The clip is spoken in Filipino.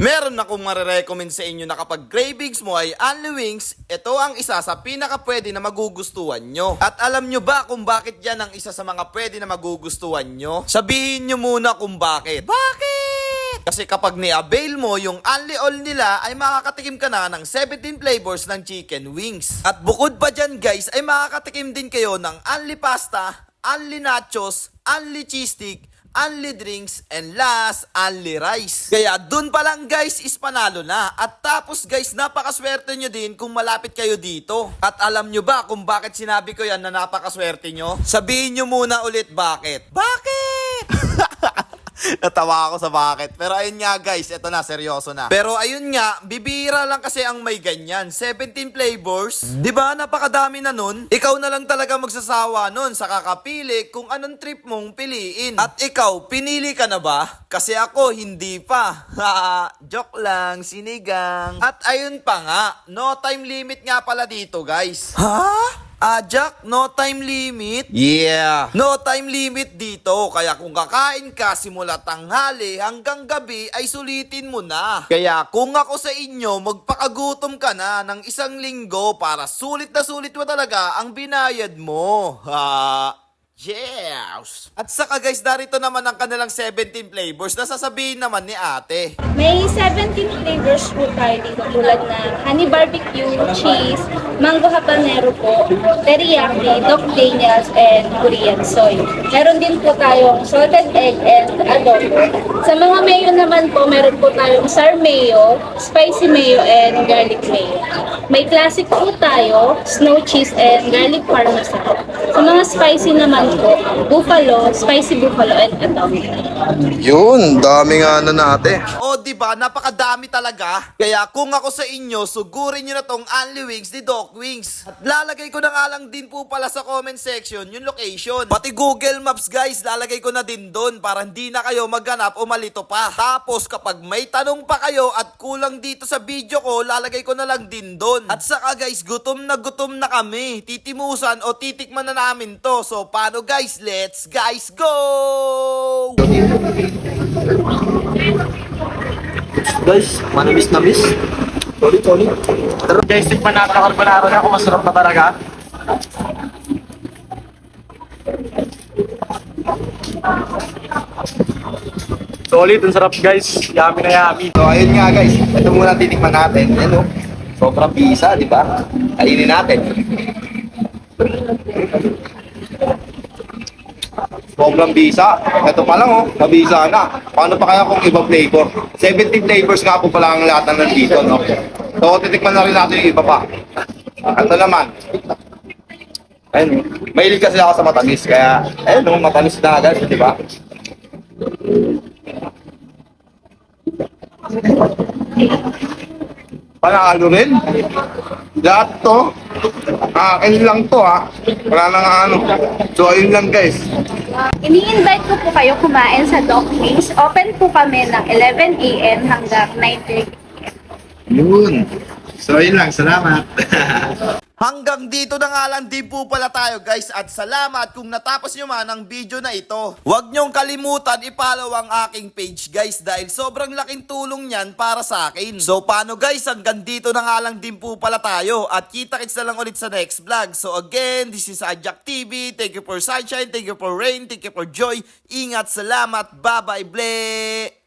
Meron akong marirecommend sa inyo na kapag cravings mo ay only wings, ito ang isa sa pinaka pwede na magugustuhan nyo. At alam nyo ba kung bakit yan ang isa sa mga pwede na magugustuhan nyo? Sabihin nyo muna kung bakit. Bakit? Kasi kapag ni-avail mo yung only all nila ay makakatikim ka na ng 17 flavors ng chicken wings. At bukod pa dyan guys ay makakatikim din kayo ng only pasta, only nachos, only cheese stick, only drinks, and last, only rice. Kaya dun pa lang guys is panalo na. At tapos guys, napakaswerte nyo din kung malapit kayo dito. At alam nyo ba kung bakit sinabi ko yan na napakaswerte nyo? Sabihin nyo muna ulit bakit. Bakit? Natawa ako sa bakit. Pero ayun nga guys, eto na, seryoso na. Pero ayun nga, bibira lang kasi ang may ganyan. 17 flavors. Diba, napakadami na nun. Ikaw na lang talaga magsasawa nun sa kakapili kung anong trip mong piliin. At ikaw, pinili ka na ba? Kasi ako, hindi pa. Joke lang, sinigang. At ayun pa nga, no time limit nga pala dito guys. Ha? Jack, no time limit? Yeah. No time limit dito. Kaya kung kakain ka simula tanghali hanggang gabi ay sulitin mo na. Kaya kung ako sa inyo, magpakagutom ka na ng 1 linggo para sulit na sulit mo talaga ang binayad mo. Yes! At saka guys, darito naman ang kanilang 17 flavors na sasabihin naman ni ate. May 17 flavors po tayo dito tulad ng honey barbecue, cheese, mango habanero po, teriyaki, Doc Daniels, and Korean soy. Meron din po tayong salted egg and adobo. Sa mga mayo naman po, meron po tayong sour mayo, spicy mayo, and garlic mayo. May classic po tayo, snow cheese and garlic parmesan. Sa mga spicy naman po, buffalo, spicy buffalo, and adobo. Yun, dami nga na nate. O diba, napakadami talaga. Kaya kung ako sa inyo, sugurin nyo na tong only wings ni Doc Wings. At lalagay ko na nga lang din po pala sa comment section yung location. Pati Google Maps guys, lalagay ko na din doon para hindi na kayo maghanap o malito pa. Tapos kapag may tanong pa kayo at kulang dito sa video ko, lalagay ko na lang din doon. At saka guys, gutom na kami. Titimusan o titikman na namin to. So paano guys? Let's guys go! Guys, manamis na miss. Sorry. Guys, tikman natin ang carbonara na kung masarap na talaga. Solid, ang sarap guys. Yummy na yummy. So ayun nga guys, ito muna titikman natin. Yan o, sobrang bisa, di ba? Kainin natin. Sobrang bisa. Ito pa lang oh, mabisa na. Paano pa kaya kung iba flavor? 17 flavors nga po pala ang lahat na nandito, no? So titikman na rin natin yung iba pa. Ito naman. Ayun, mahilig kasi ako sa matamis, kaya ayun no, matamis na agad, di ba? Panalo rin. Lahat to, akin lang to ha. Wala nang ano. So ayun lang guys. Ini-invite ko po kayo kumain sa Doc Wings. Open po kami ng 11 a.m. hanggang 9:30 p.m. Yun. So ayun lang, salamat. Hanggang dito na nga lang din po pala tayo guys at salamat kung natapos nyo man ang video na ito. Huwag nyong kalimutan i-follow ang aking page guys dahil sobrang laking tulong nyan para sa akin. So paano guys, hanggang dito na nga lang din po pala tayo at kita-kits na lang ulit sa next vlog. So again, this is Jack TV. Thank you for sunshine, thank you for rain, thank you for joy. Ingat, salamat, bye-bye, ble!